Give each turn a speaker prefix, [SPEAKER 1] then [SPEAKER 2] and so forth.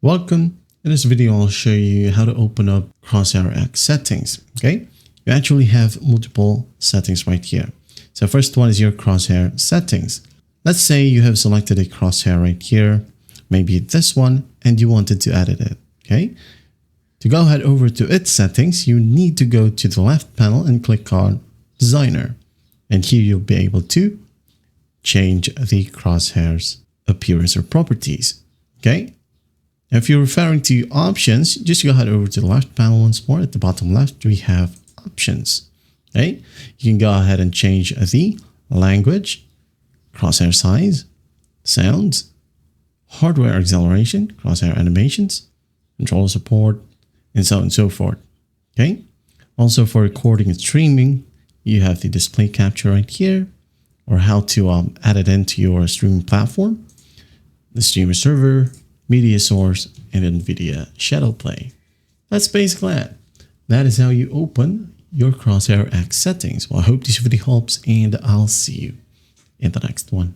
[SPEAKER 1] Welcome. In this video, I'll show you how to open up Crosshair X settings. Okay, you actually have multiple settings right here. So first one is your Crosshair settings. Let's say you have selected a crosshair right here, maybe this one, and you wanted to edit it. Okay, to go ahead over to its settings, you need to go to the left panel and click on Designer. And here you'll be able to change the crosshair's appearance or properties. Okay. If you're referring to options, just go ahead over to the left panel once more. At the bottom left, we have options. Okay, you can go ahead and change the language, crosshair size, sounds, hardware acceleration, crosshair animations, control support, and so on and so forth. Okay, also for recording and streaming, you have the display capture right here, or how to add it into your streaming platform, the streamer server, media source, and NVIDIA Shadow Play. That's basically it. That is how you open your Crosshair X settings. Well, I hope this video helps, and I'll see you in the next one.